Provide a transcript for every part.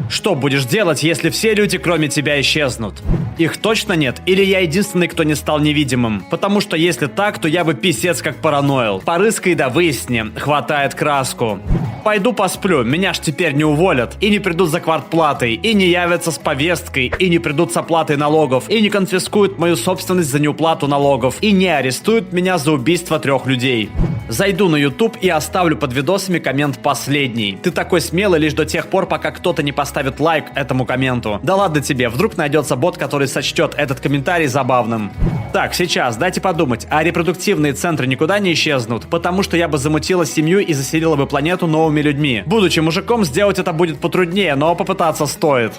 Что будешь делать, если все люди, кроме тебя, исчезнут? Их точно нет? Или я единственный, кто не стал невидимым? Потому что если так, то я бы писец как параноил. Порыскай да выясни, хватает краску. Пойду посплю, меня ж теперь не уволят, и не придут за квартплатой, и не явятся с повесткой, и не придут с оплатой налогов, и не конфискуют мою собственность за неуплату налогов, и не арестуют меня за убийство 3 людей. Зайду на YouTube и оставлю под видосами коммент последний. Ты такой смелый лишь до тех пор, пока кто-то не поставит лайк этому комменту. Да ладно тебе, вдруг найдется бот, который сочтет этот комментарий забавным. Так, сейчас, дайте подумать, а репродуктивные центры никуда не исчезнут? Потому что я бы замутила семью и заселила бы планету новыми людьми. Будучи мужиком, сделать это будет потруднее, но попытаться стоит.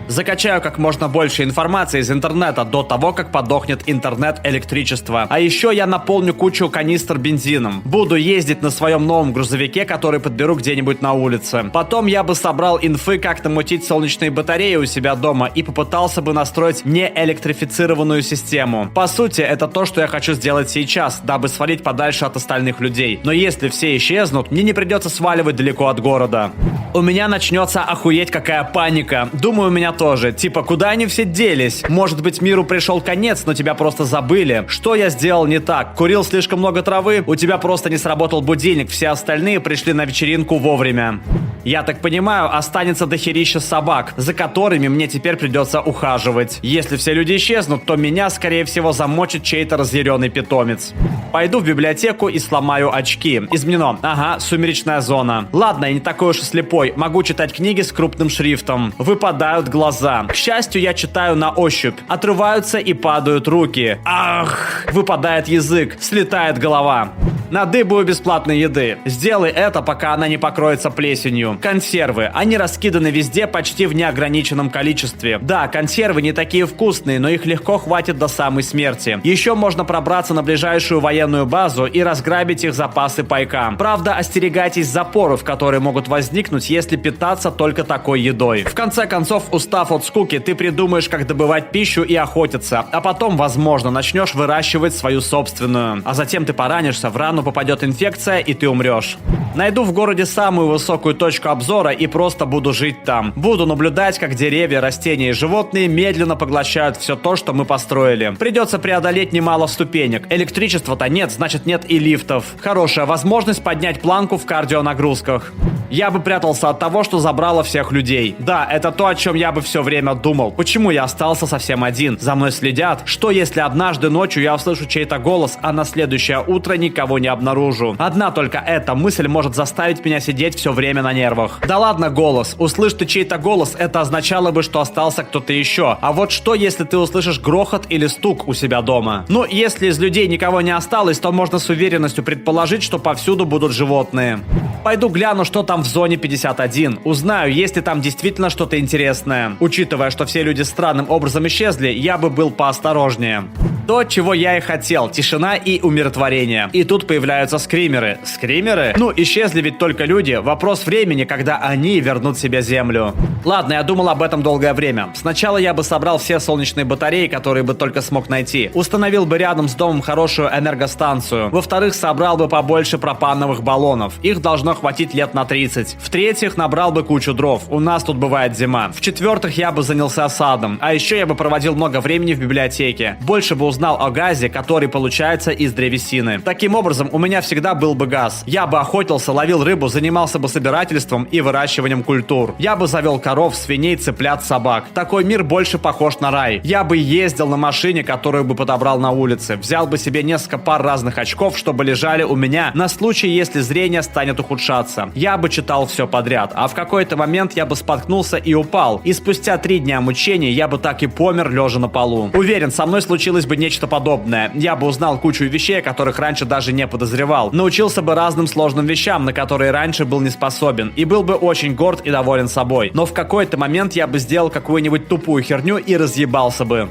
Закачаю как можно больше информации из интернета до того, как подохнет интернет-электричество. А еще я наполню кучу канистр бензином. Буду ездить на своем новом грузовике, который подберу где-нибудь на улице. Потом я бы собрал инфы, как намутить солнечные батареи у себя дома и попытался бы настроить неэлектрифицированную систему. По сути, это то, что я хочу сделать сейчас, дабы свалить подальше от остальных людей. Но если все исчезнут, мне не придется сваливать далеко от города. У меня начнется охуеть какая паника. Думаю, у меня тоже. Типа, куда они все делись? Может быть, миру пришел конец, но тебя просто забыли. Что я сделал не так? Курил слишком много травы? У тебя просто не сработал будильник, все остальные пришли на вечеринку вовремя. Я так понимаю, останется дохерища собак, за которыми мне теперь придется ухаживать. Если все люди исчезнут, то меня, скорее всего, замочит чей-то разъяренный питомец. Пойду в библиотеку и сломаю очки. Изменено. Ага, сумеречная зона. Ладно, я не такой уж и слепой. Могу читать книги с крупным шрифтом. Выпадают глаза. К счастью, я читаю на ощупь. Отрываются и падают руки. Ах! Выпадает язык. Слетает голова. Надыбаю бесплатной еды. Сделай это, пока она не покроется плесенью. Консервы. Они раскиданы везде почти в неограниченном количестве. Да, консервы не такие вкусные, но их легко хватит до самой смерти. Еще можно пробраться на ближайшую военную базу и разграбить их запасы пайка. Правда, остерегайтесь запоров, которые могут возникнуть, если питаться только такой едой. В конце концов, устав от скуки, ты придумаешь, как добывать пищу и охотиться, а потом, возможно, начнешь выращивать свою собственную. А затем ты поранишься, в рану попадет инфекция, и ты умрешь. Найду в городе самую высокую точку обзора и просто буду жить там. Буду наблюдать, как деревья, растения и животные медленно поглощают все то, что мы построили. Придется преодолеть немало ступенек. Электричества-то нет, значит нет и лифтов. Хорошая возможность поднять планку в кардионагрузках. Я бы прятался от того, что забрало всех людей. Да, это то, о чем я бы все время думал. Почему я остался совсем один? За мной следят? Что если однажды ночью я услышу чей-то голос, а на следующее утро никого не обнаружу? Одна только эта мысль может заставить меня сидеть все время на нервах. Да ладно голос. Услышь ты чей-то голос, это означало бы, что остался кто-то еще. А вот что, если ты услышишь грохот или стук у себя дома? Ну, если из людей никого не осталось, то можно с уверенностью предположить, что повсюду будут животные. Пойду гляну, что там в зоне 51. Узнаю, есть ли там действительно что-то интересное. Учитывая, что все люди странным образом исчезли, я бы был поосторожнее. То, чего я и хотел. Тишина и умиротворение. И тут появляются скримеры. Скримеры? Ну, исчезли ведь только люди. Вопрос времени, когда они вернут себе землю. Ладно, я думал об этом долгое время. Сначала я бы собрал все солнечные батареи, которые бы только смог найти. Установил бы рядом с домом хорошую энергостанцию. Во-вторых, собрал бы побольше пропановых баллонов. Их должно хватить лет на 30. В-третьих, набрал бы кучу дров. У нас тут бывает зима. В-четвертых, я бы занялся садом. А еще я бы проводил много времени в библиотеке. Больше бы узнал о газе, который получается из древесины. Таким образом, у меня всегда был бы газ. Я бы охотился, ловил рыбу, занимался бы собирательством и выращиванием культур. Я бы завел коров, свиней, цыплят, собак. Такой мир больше похож на рай. Я бы ездил на машине, которую бы подобрал на улице. Взял бы себе несколько пар разных очков, чтобы лежали у меня на случай, если зрение станет ухудшаться. Я бы читал все подряд, а в какой-то момент я бы споткнулся и упал. И спустя 3 дня мучений я бы так и помер, лежа на полу. Уверен, со мной случилось бы нечто подобное. Я бы узнал кучу вещей, о которых раньше даже не подозревал. Научился бы разным сложным вещам, на которые раньше был не способен. И был бы очень горд и доволен собой. Но в какой-то момент я бы сделал какую-нибудь тупую херню и разъебался бы.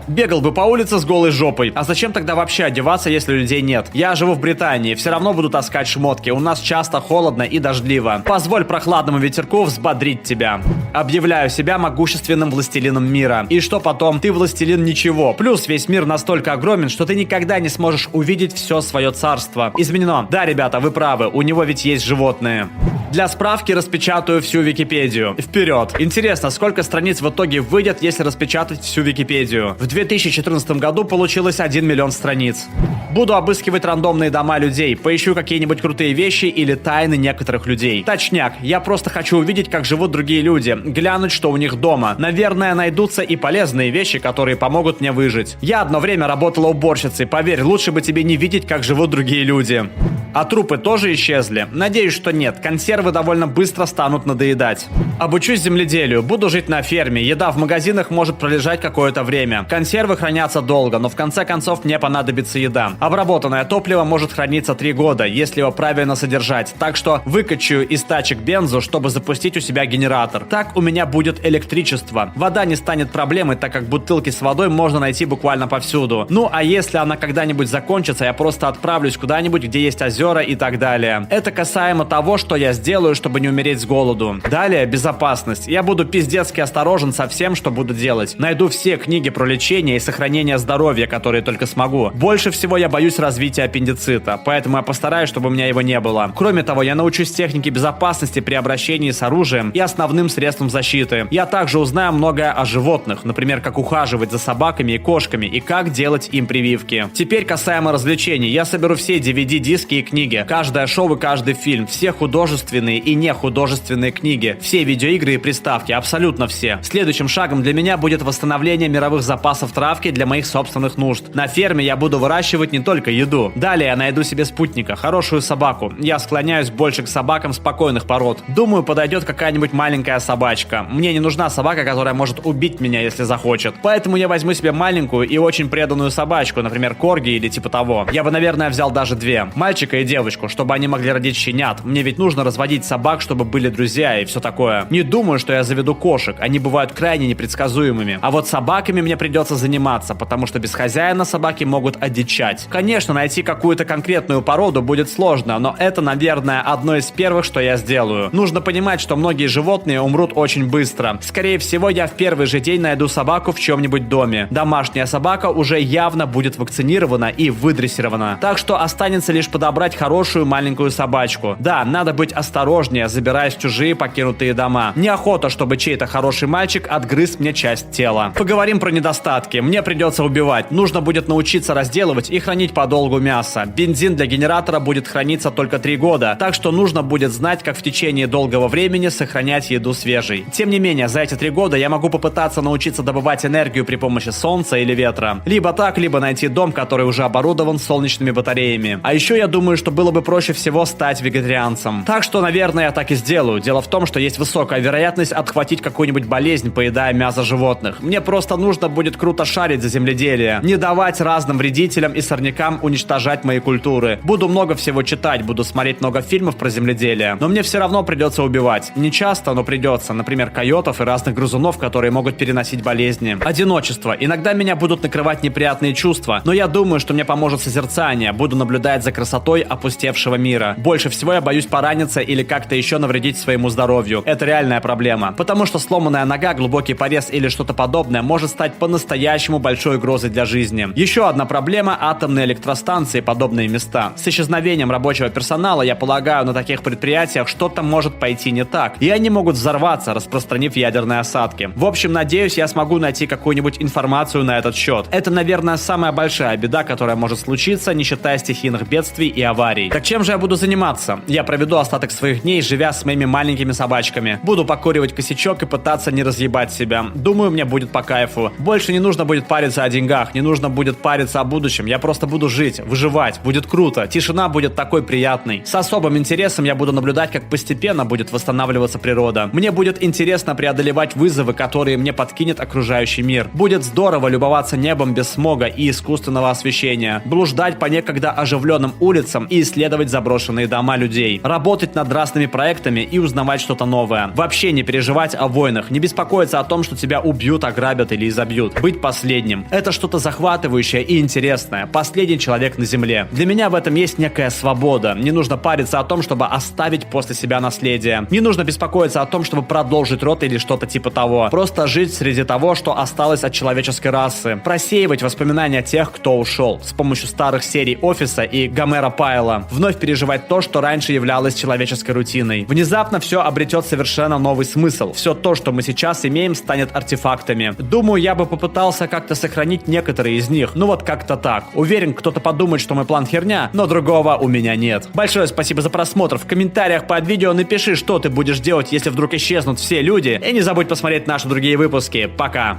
Бегал бы по улице с голой жопой. А зачем тогда вообще одеваться, если людей нет? Я живу в Британии, все равно буду таскать шмотки. У нас часто холодно и дождливо. Позволь прохладному ветерку взбодрить тебя. Объявляю себя могущественным властелином мира. И что потом? Ты властелин ничего. Плюс весь мир настолько огромен, что ты никогда не сможешь увидеть все свое царство. Изменено. Да, ребята, вы правы, у него ведь есть животные. Для справки распечатаю всю Википедию. Вперед! Интересно, сколько страниц в итоге выйдет, если распечатать всю Википедию? В 2014 году получилось 1 миллион страниц. Буду обыскивать рандомные дома людей, поищу какие-нибудь крутые вещи или тайны некоторых людей. Точняк, я просто хочу увидеть, как живут другие люди, глянуть, что у них дома. Наверное, найдутся и полезные вещи, которые помогут мне выжить. Я одно время работала уборщицей, поверь, лучше бы тебе не видеть, как живут другие люди. А трупы тоже исчезли? Надеюсь, что нет. Консервы довольно быстро станут надоедать. Обучусь земледелию, буду жить на ферме. Еда в магазинах может пролежать какое-то время. Консервы хранятся долго, но в конце концов мне понадобится еда. Обработанное топливо может храниться 3 года, если его правильно содержать. Так что выкачаю из тачек бензу, чтобы запустить у себя генератор. Так у меня будет электричество. Вода не станет проблемой, так как бутылки с водой можно найти буквально повсюду. Ну а если она когда-нибудь закончится, я просто отправлюсь куда-нибудь, где есть озера и так далее. Это касаемо того, что я сделаю, чтобы не умереть с голоду. Далее, безопасность. Я буду пиздецки осторожен со всем, что буду делать. Найду все книги про лечение и сохранение здоровья, которые только смогу. Больше всего я боюсь развития аппендицита, поэтому я постараюсь, чтобы у меня его не было. Кроме того, я научусь технике безопасности при обращении с оружием и основным средством защиты. Я также узнаю многое о животных, например, как ухаживать за собаками и кошками и как делать им прививки. Теперь касаемо развлечений. Я соберу все DVD-диски и книги, каждое шоу и каждый фильм, все художественные и нехудожественные книги, все видеоигры и приставки, абсолютно все. Следующим шагом для меня будет восстановление мировых запасов травки для моих собственных нужд. На ферме я буду выращивать не только еду. Далее я найду себе спутника, хорошую собаку. Я склоняюсь больше к собакам спокойных пород. Думаю, подойдет какая-нибудь маленькая собачка. Мне не нужна собака, которая может убить меня, если захочет. Поэтому я возьму себе маленькую и очень преданную собачку, например, корги или типа того. Я бы, наверное, взял даже 2. Мальчика и девочку, чтобы они могли родить щенят. Мне ведь нужно разводить собак, чтобы были друзья и все такое. Не думаю, что я заведу кошек. Они бывают крайне непредсказуемыми. А вот собаками мне придется заниматься, потому что без хозяина собаки могут одичать. Конечно, найти какую-то конкретную породу будет сложно, но это, наверное, одно из первых, что я сделаю. Нужно понимать, что многие животные умрут очень быстро. Скорее всего, я в первый же день найду собаку в чьем-нибудь доме. Домашняя собака уже явно будет вакцинирована и выдрессирована. Так что останется лишь подобрать хорошую маленькую собачку. Да, надо быть осторожнее, забираясь в чужие покинутые дома. Неохота, чтобы чей-то хороший мальчик отгрыз мне часть тела. Поговорим про недостатки. Мне придется убивать. Нужно будет научиться разделывать и хранить подолгу мясо. Бензин для генератора будет храниться только 3 года, так что нужно будет знать, как в течение долгого времени сохранять еду свежей. Тем не менее, за эти 3 года я могу попытаться научиться добывать энергию при помощи солнца или ветра. Либо так, либо найти дом, который уже оборудован солнечными батареями. А еще я думаю, что было бы проще всего стать вегетарианцем. Так что, наверное, я так и сделаю. Дело в том, что есть высокая вероятность отхватить какую-нибудь болезнь, поедая мясо животных. Мне просто нужно будет круто шарить за земледелие, не давать разным вредителям и сорнякам уничтожать мои культуры. Буду много всего читать, буду смотреть много фильмов про земледелие, но мне все равно придется убивать. Не часто, но придется. Например, койотов и разных грызунов, которые могут переносить болезни. Одиночество. Иногда меня будут накрывать неприятные чувства, но я думаю, что мне поможет созерцание. Буду наблюдать за красотой опустевшего мира. Больше всего я боюсь пораниться или как-то еще навредить своему здоровью. Это реальная проблема. Потому что сломанная нога, глубокий порез или что-то подобное может стать по-настоящему большой угрозой для жизни. Еще одна проблема – атомные электростанции и подобные места. С исчезновением рабочего персонала, я полагаю, на таких предприятиях что-то может пойти не так. И они могут взорваться, распространив ядерные осадки. В общем, надеюсь, я смогу найти какую-нибудь информацию на этот счет. Это, наверное, самая большая беда, которая может случиться, не считая стихийных бедствий и аварий. Так чем же я буду заниматься? Я проведу остаток своих дней, живя с моими маленькими собачками. Буду покуривать косячок и пытаться не разъебать себя. Думаю, мне будет по кайфу. Больше не нужно будет париться о деньгах, не нужно будет париться о будущем. Я просто буду жить, выживать. Будет круто. Тишина будет такой приятной. С особым интересом я буду наблюдать, как постепенно будет восстанавливаться природа. Мне будет интересно преодолевать вызовы, которые мне подкинет окружающий мир. Будет здорово любоваться небом без смога и искусственного освещения. Блуждать по некогда оживленным улицам и исследовать заброшенные дома людей, работать над разными проектами и узнавать что-то новое. Вообще не переживать о войнах, не беспокоиться о том, что тебя убьют, ограбят или изобьют. Быть последним. Это что-то захватывающее и интересное. Последний человек на Земле. Для меня в этом есть некая свобода. Не нужно париться о том, чтобы оставить после себя наследие. Не нужно беспокоиться о том, чтобы продолжить род или что-то типа того. Просто жить среди того, что осталось от человеческой расы. Просеивать воспоминания тех, кто ушел. С помощью старых серий «Офиса» и Гомера Пайла. Вновь переживать то, что раньше являлось человеческой рутиной. Внезапно все обретет совершенно новый смысл. Все то, что мы сейчас имеем, станет артефактами. Думаю, я бы попытался как-то сохранить некоторые из них. Ну вот как-то так. Уверен, кто-то подумает, что мой план херня, но другого у меня нет. Большое спасибо за просмотр. В комментариях под видео напиши, что ты будешь делать, если вдруг исчезнут все люди. И не забудь посмотреть наши другие выпуски. Пока!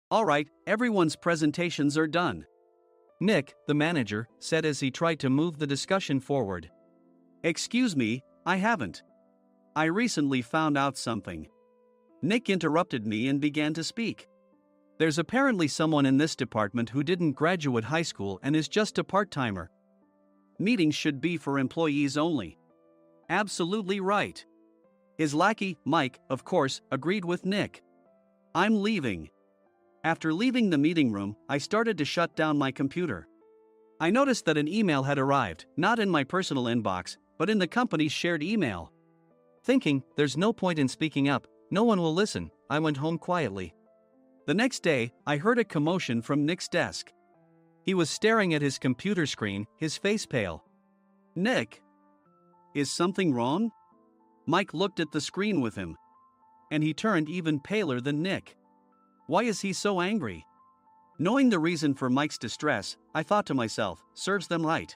All right, everyone's presentations are done. Nick, the manager, said as he tried to move the discussion forward. Excuse me, I haven't. I recently found out something. Nick interrupted me and began to speak. There's apparently someone in this department who didn't graduate high school and is just a part-timer. Meetings should be for employees only. Absolutely right. His lackey, Mike, of course, agreed with Nick. I'm leaving. After leaving the meeting room, I started to shut down my computer. I noticed that an email had arrived, not in my personal inbox, but in the company's shared email. Thinking, there's no point in speaking up, no one will listen, I went home quietly. The next day, I heard a commotion from Nick's desk. He was staring at his computer screen, his face pale. Nick? Is something wrong? Mike looked at the screen with him. And he turned even paler than Nick. Why is he so angry? Knowing the reason for Mike's distress, I thought to myself, serves them right.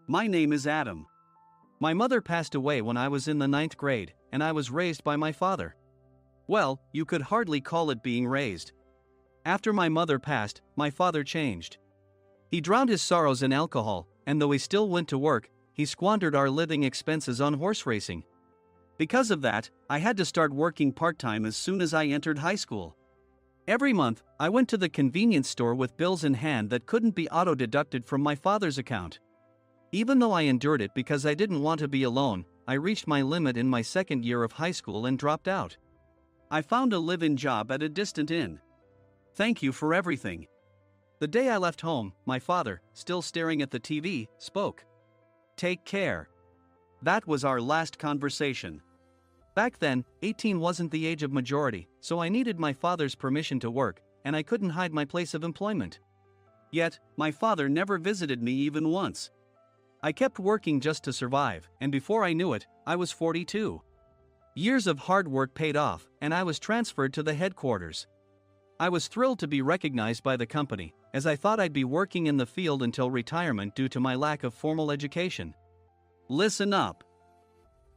My name is Adam. My mother passed away when I was in the 9th grade, and I was raised by my father. Well, you could hardly call it being raised. After my mother passed, my father changed. He drowned his sorrows in alcohol, and though he still went to work, he squandered our living expenses on horse racing. Because of that, I had to start working part-time as soon as I entered high school. Every month, I went to the convenience store with bills in hand that couldn't be auto-deducted from my father's account. Even though I endured it because I didn't want to be alone, I reached my limit in my second year of high school and dropped out. I found a live-in job at a distant inn. Thank you for everything. The day I left home, my father, still staring at the TV, spoke. Take care. That was our last conversation. Back then, 18 wasn't the age of majority, so I needed my father's permission to work, and I couldn't hide my place of employment. Yet, my father never visited me even once. I kept working just to survive, and before I knew it, I was 42. Years of hard work paid off, and I was transferred to the headquarters. I was thrilled to be recognized by the company, as I thought I'd be working in the field until retirement due to my lack of formal education. Listen up.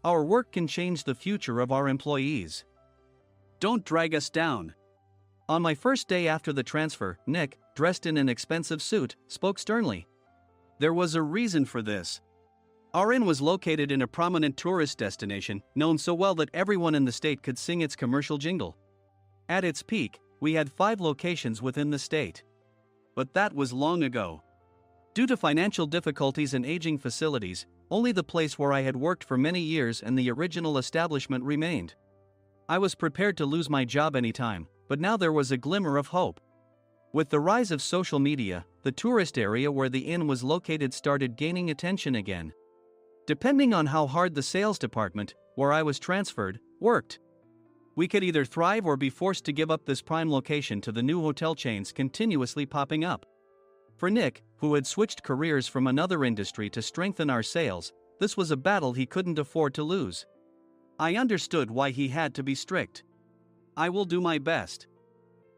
Our work can change the future of our employees. Don't drag us down. On my first day after the transfer, Nick, dressed in an expensive suit, spoke sternly. There was a reason for this. Our inn was located in a prominent tourist destination, known so well that everyone in the state could sing its commercial jingle. At its peak, we had 5 locations within the state. But that was long ago. Due to financial difficulties and aging facilities, only the place where I had worked for many years and the original establishment remained. I was prepared to lose my job anytime, but now there was a glimmer of hope. With the rise of social media, the tourist area where the inn was located started gaining attention again. Depending on how hard the sales department, where I was transferred, worked, we could either thrive or be forced to give up this prime location to the new hotel chains continuously popping up. For Nick, who had switched careers from another industry to strengthen our sales, this was a battle he couldn't afford to lose. I understood why he had to be strict. I will do my best.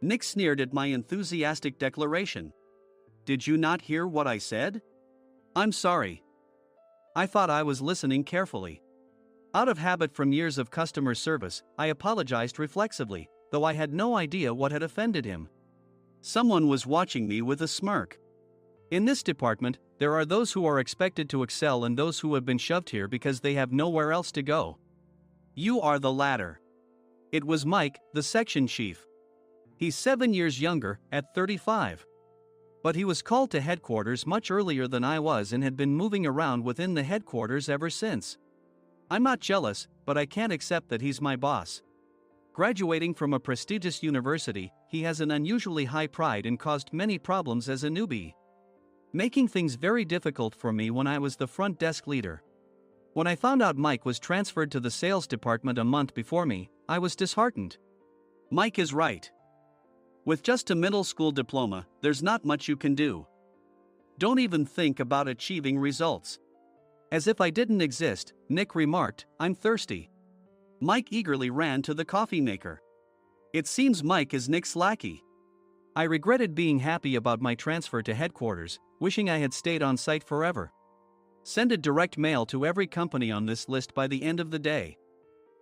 Nick sneered at my enthusiastic declaration. Did you not hear what I said? I'm sorry. I thought I was listening carefully. Out of habit from years of customer service, I apologized reflexively, though I had no idea what had offended him. Someone was watching me with a smirk. In this department, There are those who are expected to excel and those who have been shoved here because they have nowhere else to go. You are the latter. It was Mike, the section chief. He's 7 years younger, at 35. But he was called to headquarters much earlier than I was and had been moving around within the headquarters ever since. I'm not jealous, but I can't accept that he's my boss. Graduating from a prestigious university, he has an unusually high pride and caused many problems as a newbie, making things very difficult for me when I was the front desk leader. When I found out Mike was transferred to the sales department a month before me, I was disheartened. Mike is right. With just a middle school diploma, there's not much you can do. Don't even think about achieving results. As if I didn't exist, Nick remarked, I'm thirsty. Mike eagerly ran to the coffee maker. It seems Mike is Nick's lackey. I regretted being happy about my transfer to headquarters, wishing I had stayed on site forever. Send a direct mail to every company on this list by the end of the day.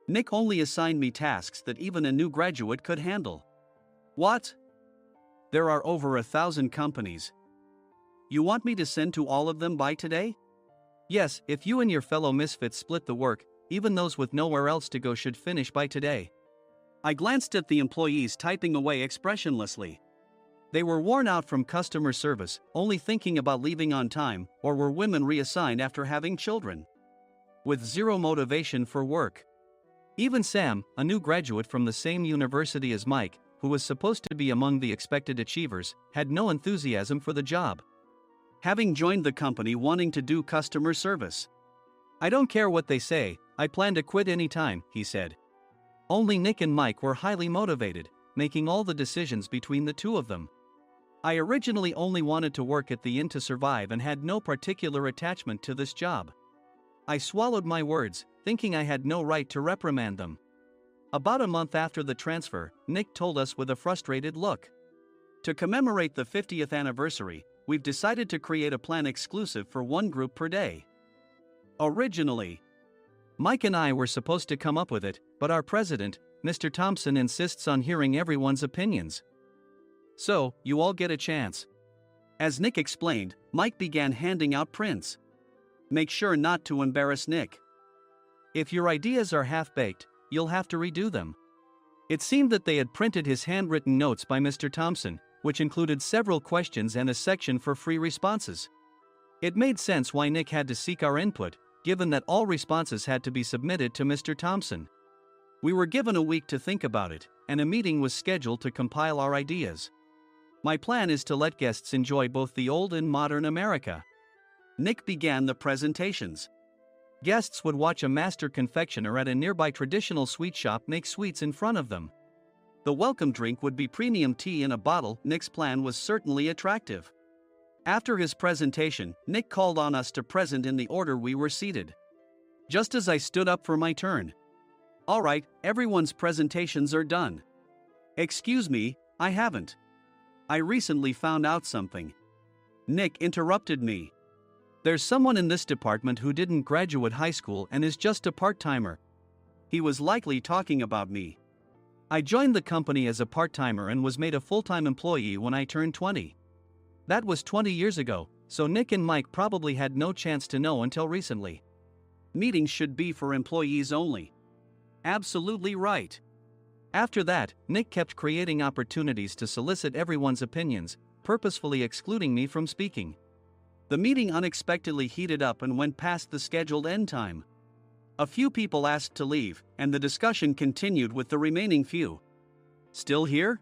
Nick only assigned me tasks that even a new graduate could handle. What? There are over 1,000 companies. You want me to send to all of them by today? Yes, if you and your fellow misfits split the work, even those with nowhere else to go should finish by today. I glanced at the employees typing away expressionlessly. They were worn out from customer service, only thinking about leaving on time, or were women reassigned after having children, with zero motivation for work. Even Sam, a new graduate from the same university as Mike, who was supposed to be among the expected achievers, had no enthusiasm for the job, having joined the company wanting to do customer service. I don't care what they say, I plan to quit anytime, he said. Only Nick and Mike were highly motivated, making all the decisions between the two of them. I originally only wanted to work at the inn to survive and had no particular attachment to this job. I swallowed my words, thinking I had no right to reprimand them. About a month after the transfer, Nick told us with a frustrated look. To commemorate the 50th anniversary, we've decided to create a plan exclusive for one group per day. Originally, Mike and I were supposed to come up with it, but our president, Mr. Thompson, insists on hearing everyone's opinions. So, you all get a chance. As Nick explained, Mike began handing out prints. Make sure not to embarrass Nick. If your ideas are half-baked, you'll have to redo them. It seemed that they had printed his handwritten notes by Mr. Thompson, which included several questions and a section for free responses. It made sense why Nick had to seek our input, given that all responses had to be submitted to Mr. Thompson. We were given a week to think about it, and a meeting was scheduled to compile our ideas. My plan is to let guests enjoy both the old and modern America. Nick began the presentations. Guests would watch a master confectioner at a nearby traditional sweet shop make sweets in front of them. The welcome drink would be premium tea in a bottle. Nick's plan was certainly attractive. After his presentation, Nick called on us to present in the order we were seated. Just as I stood up for my turn. All right, everyone's presentations are done. Excuse me, I haven't. I recently found out something. Nick interrupted me. There's someone in this department who didn't graduate high school and is just a part-timer. He was likely talking about me. I joined the company as a part-timer and was made a full-time employee when I turned 20. That was 20 years ago, so Nick and Mike probably had no chance to know until recently. Meetings should be for employees only. Absolutely right. After that, Nick kept creating opportunities to solicit everyone's opinions, purposefully excluding me from speaking. The meeting unexpectedly heated up and went past the scheduled end time. A few people asked to leave, and the discussion continued with the remaining few. Still here?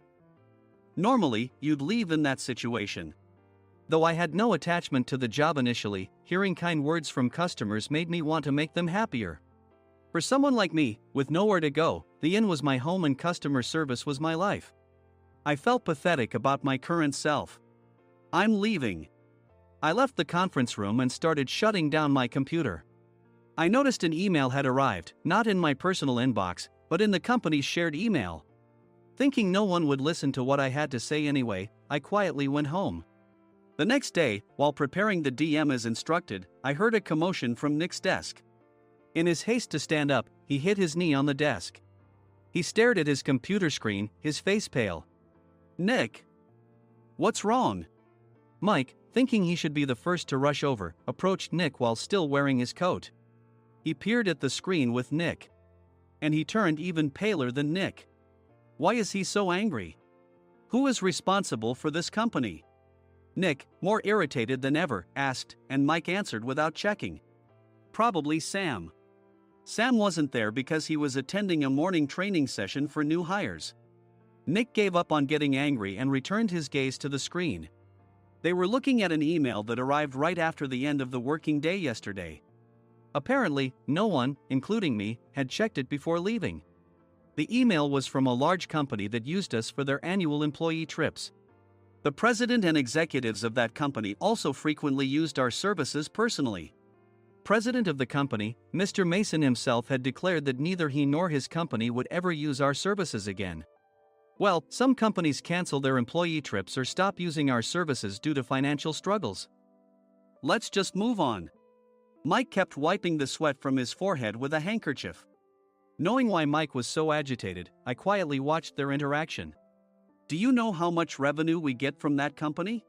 Normally, you'd leave in that situation. Though I had no attachment to the job initially, hearing kind words from customers made me want to make them happier. For someone like me, with nowhere to go, the inn was my home and customer service was my life. I felt pathetic about my current self. I'm leaving. I left the conference room and started shutting down my computer. I noticed an email had arrived, not in my personal inbox, but in the company's shared email. Thinking no one would listen to what I had to say anyway, I quietly went home. The next day, while preparing the DM as instructed, I heard a commotion from Nick's desk. In his haste to stand up, he hit his knee on the desk. He stared at his computer screen, his face pale. Nick! What's wrong? Mike, thinking he should be the first to rush over, approached Nick while still wearing his coat. He peered at the screen with Nick. And he turned even paler than Nick. Why is he so angry? Who is responsible for this company? Nick, more irritated than ever, asked, and Mike answered without checking. Probably Sam. Sam wasn't there because he was attending a morning training session for new hires. Nick gave up on getting angry and returned his gaze to the screen. They were looking at an email that arrived right after the end of the working day yesterday. Apparently, no one, including me, had checked it before leaving. The email was from a large company that used us for their annual employee trips. The president and executives of that company also frequently used our services personally. President of the company, Mr. Mason himself, had declared that neither he nor his company would ever use our services again. Well, some companies cancel their employee trips or stop using our services due to financial struggles. Let's just move on. Mike kept wiping the sweat from his forehead with a handkerchief. Knowing why Mike was so agitated, I quietly watched their interaction. Do you know how much revenue we get from that company?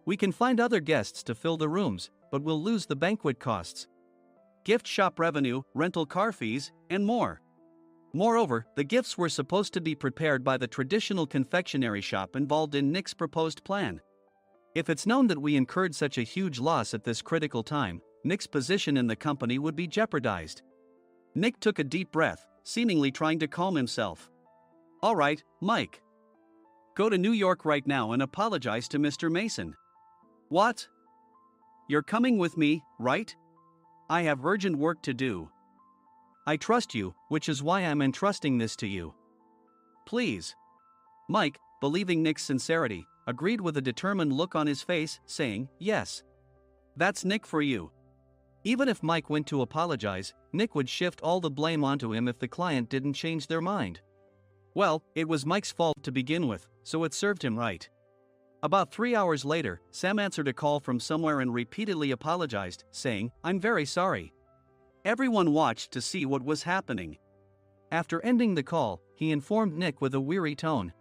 We can find other guests to fill the rooms, but we'll lose the banquet costs, gift shop revenue, rental car fees, and more. Moreover, the gifts were supposed to be prepared by the traditional confectionery shop involved in Nick's proposed plan. If it's known that we incurred such a huge loss at this critical time, Nick's position in the company would be jeopardized. Nick took a deep breath, seemingly trying to calm himself. All right, Mike. Go to New York right now and apologize to Mr. Mason. What? You're coming with me, right? I have urgent work to do. I trust you, which is why I'm entrusting this to you. Please. Mike, believing Nick's sincerity, agreed with a determined look on his face, saying, yes. That's Nick for you. Even if Mike went to apologize, Nick would shift all the blame onto him if the client didn't change their mind. Well, it was Mike's fault to begin with, so it served him right. About 3 hours later, Sam answered a call from somewhere and repeatedly apologized, saying, I'm very sorry. Everyone watched to see what was happening. After ending the call, he informed Nick with a weary tone.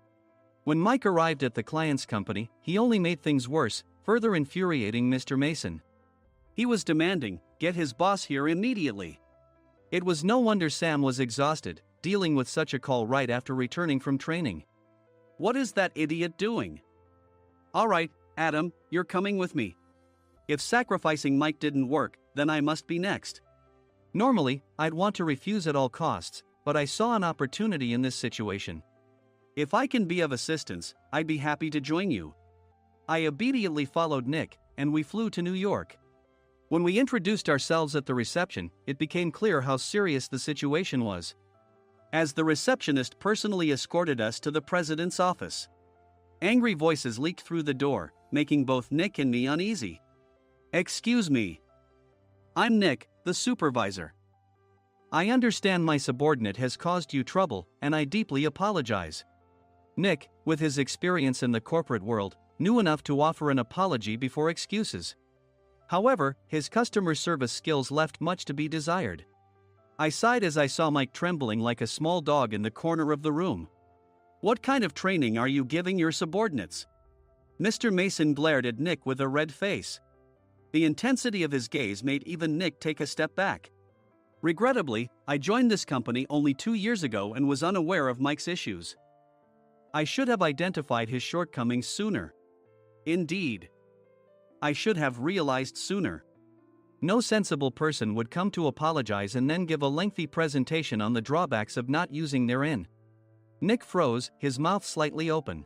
When Mike arrived at the client's company, he only made things worse, further infuriating Mr. Mason. He was demanding, get his boss here immediately. It was no wonder Sam was exhausted, dealing with such a call right after returning from training. What is that idiot doing? All right, Adam, you're coming with me. If sacrificing Mike didn't work, then I must be next. Normally, I'd want to refuse at all costs, but I saw an opportunity in this situation. If I can be of assistance, I'd be happy to join you. I obediently followed Nick, and we flew to New York. When we introduced ourselves at the reception, it became clear how serious the situation was, as the receptionist personally escorted us to the president's office. Angry voices leaked through the door, making both Nick and me uneasy. Excuse me. I'm Nick, the supervisor. I understand my subordinate has caused you trouble, and I deeply apologize. Nick, with his experience in the corporate world, knew enough to offer an apology before excuses. However, his customer service skills left much to be desired. I sighed as I saw Mike trembling like a small dog in the corner of the room. What kind of training are you giving your subordinates? Mr. Mason glared at Nick with a red face. The intensity of his gaze made even Nick take a step back. Regrettably, I joined this company only 2 years ago and was unaware of Mike's issues. I should have identified his shortcomings sooner. Indeed. I should have realized sooner. No sensible person would come to apologize and then give a lengthy presentation on the drawbacks of not using their in. Nick froze, his mouth slightly open.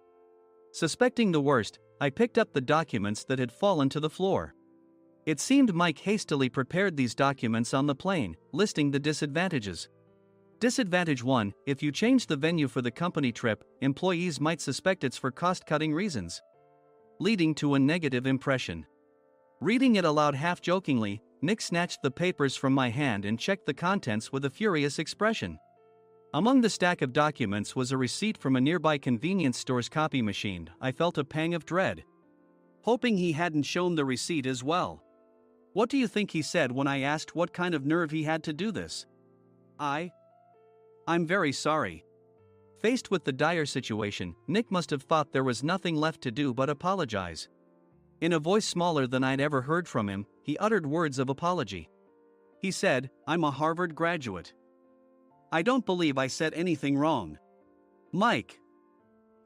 Suspecting the worst, I picked up the documents that had fallen to the floor. It seemed Mike hastily prepared these documents on the plane, listing the disadvantages. Disadvantage 1: if you change the venue for the company trip, employees might suspect it's for cost-cutting reasons, leading to a negative impression. Reading it aloud half-jokingly, Nick snatched the papers from my hand and checked the contents with a furious expression. Among the stack of documents was a receipt from a nearby convenience store's copy machine. I felt a pang of dread, hoping he hadn't shown the receipt as well. What do you think he said when I asked what kind of nerve he had to do this? I'm very sorry. Faced with the dire situation, Nick must have thought there was nothing left to do but apologize. In a voice smaller than I'd ever heard from him, he uttered words of apology. He said, "I'm a Harvard graduate. I don't believe I said anything wrong." Mike!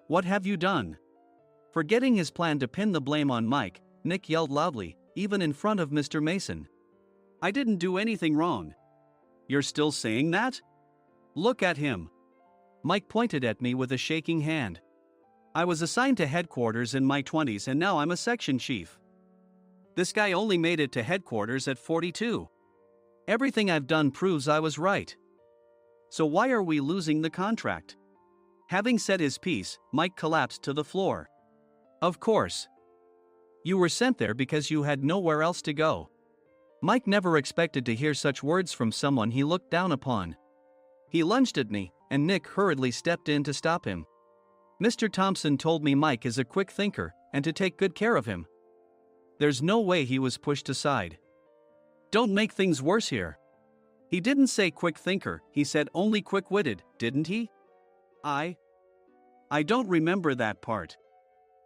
What have you done? Forgetting his plan to pin the blame on Mike, Nick yelled loudly, even in front of Mr. Mason. "I didn't do anything wrong." "You're still saying that? Look at him." Mike pointed at me with a shaking hand. "I was assigned to headquarters in my 20s and now I'm a section chief. This guy only made it to headquarters at 42. Everything I've done proves I was right. So why are we losing the contract?" Having said his piece, Mike collapsed to the floor. "Of course. You were sent there because you had nowhere else to go." Mike never expected to hear such words from someone he looked down upon. He lunged at me, and Nick hurriedly stepped in to stop him. "Mr. Thompson told me Mike is a quick thinker, and to take good care of him." There's no way he was pushed aside. "Don't make things worse here." "He didn't say quick thinker, he said only quick-witted, didn't he?" I don't remember that part."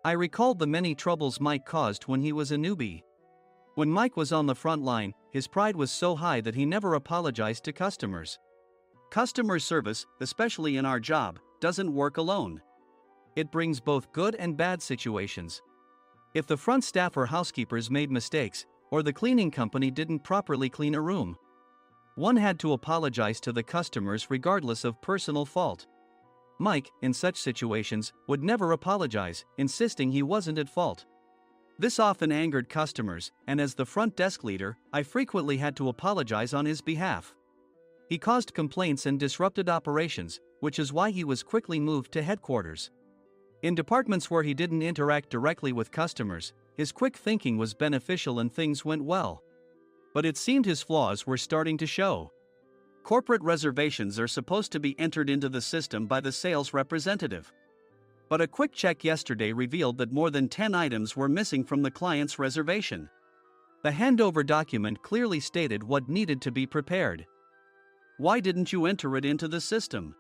I recalled the many troubles Mike caused when he was a newbie. When Mike was on the front line, his pride was so high that he never apologized to customers. Customer service, especially in our job, doesn't work alone. It brings both good and bad situations. If the front staff or housekeepers made mistakes, or the cleaning company didn't properly clean a room, one had to apologize to the customers regardless of personal fault. Mike, in such situations, would never apologize, insisting he wasn't at fault. This often angered customers, and as the front desk leader, I frequently had to apologize on his behalf. He caused complaints and disrupted operations, which is why he was quickly moved to headquarters. In departments where he didn't interact directly with customers, his quick thinking was beneficial and things went well. But it seemed his flaws were starting to show. Corporate reservations are supposed to be entered into the system by the sales representative. But a quick check yesterday revealed that more than 10 items were missing from the client's reservation. The handover document clearly stated what needed to be prepared. Why didn't you enter it into the system?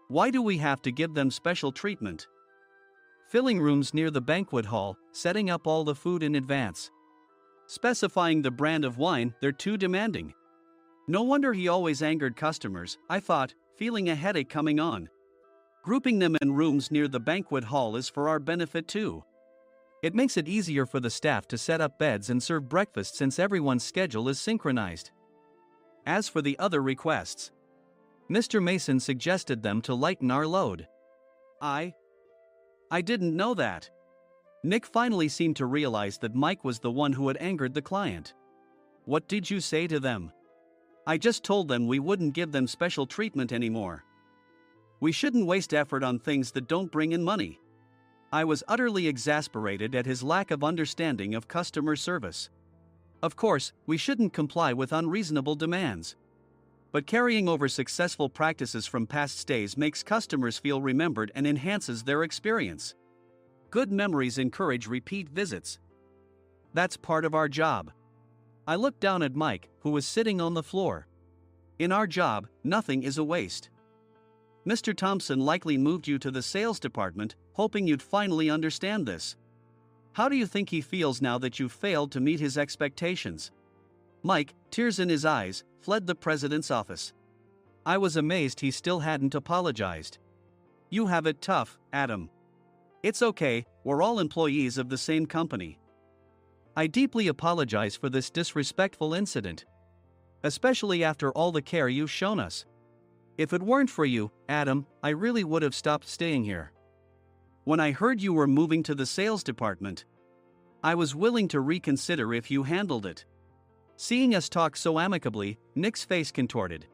Why do we have to give them special treatment? Filling rooms near the banquet hall, setting up all the food in advance. Specifying the brand of wine, they're too demanding. No wonder he always angered customers, I thought, feeling a headache coming on. Grouping them in rooms near the banquet hall is for our benefit too. It makes it easier for the staff to set up beds and serve breakfast since everyone's schedule is synchronized. As for the other requests, Mr. Mason suggested them to lighten our load. I didn't know that. Nick finally seemed to realize that Mike was the one who had angered the client. What did you say to them? I just told them we wouldn't give them special treatment anymore. We shouldn't waste effort on things that don't bring in money. I was utterly exasperated at his lack of understanding of customer service. Of course, we shouldn't comply with unreasonable demands. But carrying over successful practices from past stays makes customers feel remembered and enhances their experience. Good memories encourage repeat visits. That's part of our job. I looked down at Mike, who was sitting on the floor. In our job, nothing is a waste. Mr. Thompson likely moved you to the sales department, hoping you'd finally understand this. How do you think he feels now that you've failed to meet his expectations? Mike, tears in his eyes, fled the president's office. I was amazed he still hadn't apologized. You have it tough, Adam. It's okay, we're all employees of the same company. I deeply apologize for this disrespectful incident. Especially after all the care you've shown us. If it weren't for you, Adam, I really would have stopped staying here. When I heard you were moving to the sales department, I was willing to reconsider if you handled it. Seeing us talk so amicably, Nick's face contorted.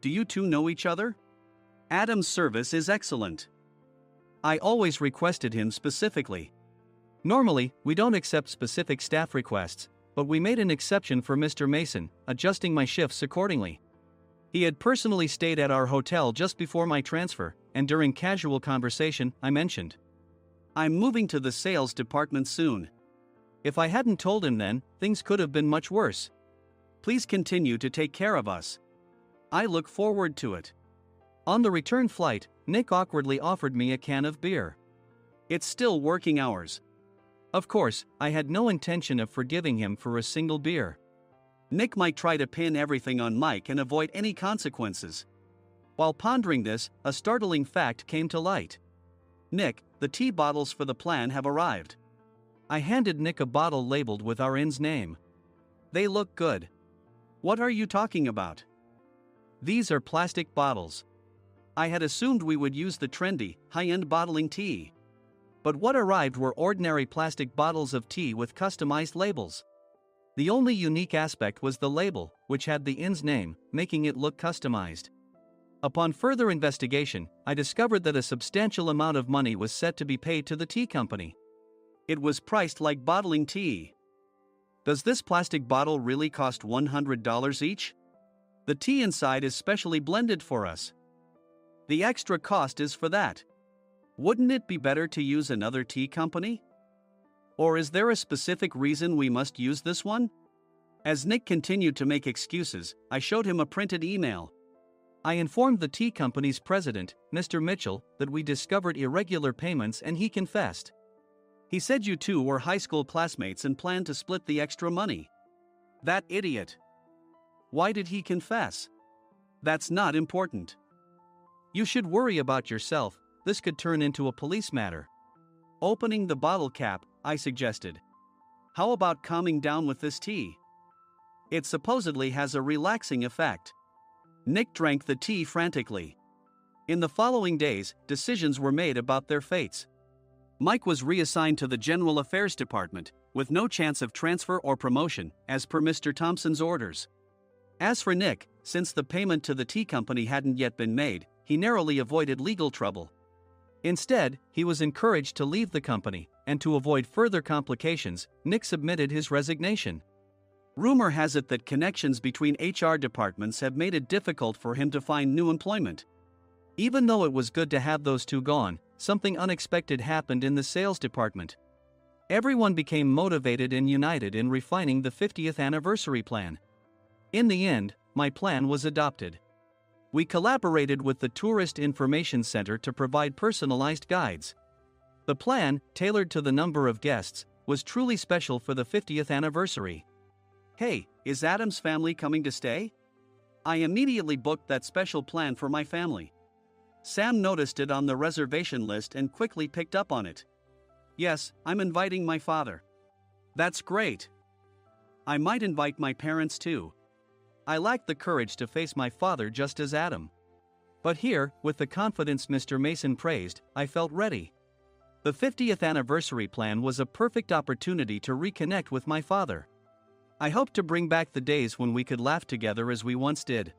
Do you two know each other? Adam's service is excellent. I always requested him specifically. Normally, we don't accept specific staff requests, but we made an exception for Mr. Mason, adjusting my shifts accordingly. He had personally stayed at our hotel just before my transfer, and during casual conversation, I mentioned, I'm moving to the sales department soon. If I hadn't told him then, things could have been much worse. Please continue to take care of us. I look forward to it. On the return flight, Nick awkwardly offered me a can of beer. It's still working hours. Of course, I had no intention of forgiving him for a single beer. Nick might try to pin everything on Mike and avoid any consequences. While pondering this, a startling fact came to light. Nick, the tea bottles for the plan have arrived. I handed Nick a bottle labeled with our inn's name. They look good. What are you talking about? These are plastic bottles. I had assumed we would use the trendy, high-end bottling tea. But what arrived were ordinary plastic bottles of tea with customized labels. The only unique aspect was the label, which had the inn's name, making it look customized. Upon further investigation, I discovered that a substantial amount of money was set to be paid to the tea company. It was priced like bottling tea. Does this plastic bottle really cost $100 each? The tea inside is specially blended for us. The extra cost is for that. Wouldn't it be better to use another tea company? Or is there a specific reason we must use this one? As Nick continued to make excuses, I showed him a printed email. I informed the tea company's president, Mr. Mitchell, that we discovered irregular payments and he confessed. He said you two were high school classmates and planned to split the extra money. That idiot. Why did he confess? That's not important. You should worry about yourself, this could turn into a police matter. Opening the bottle cap, I suggested. How about calming down with this tea? It supposedly has a relaxing effect. Nick drank the tea frantically. In the following days, decisions were made about their fates. Mike was reassigned to the General Affairs Department, with no chance of transfer or promotion, as per Mr. Thompson's orders. As for Nick, since the payment to the tea company hadn't yet been made, he narrowly avoided legal trouble. Instead, he was encouraged to leave the company, and to avoid further complications, Nick submitted his resignation. Rumor has it that connections between HR departments have made it difficult for him to find new employment. Even though it was good to have those two gone, something unexpected happened in the sales department. Everyone became motivated and united in refining the 50th anniversary plan. In the end, my plan was adopted. We collaborated with the Tourist Information Center to provide personalized guides. The plan, tailored to the number of guests, was truly special for the 50th anniversary. Hey, is Adam's family coming to stay? I immediately booked that special plan for my family. Sam noticed it on the reservation list and quickly picked up on it. Yes, I'm inviting my father. That's great. I might invite my parents too. I lacked the courage to face my father just as Adam. But here, with the confidence Mr. Mason praised, I felt ready. The 50th anniversary plan was a perfect opportunity to reconnect with my father. I hoped to bring back the days when we could laugh together as we once did.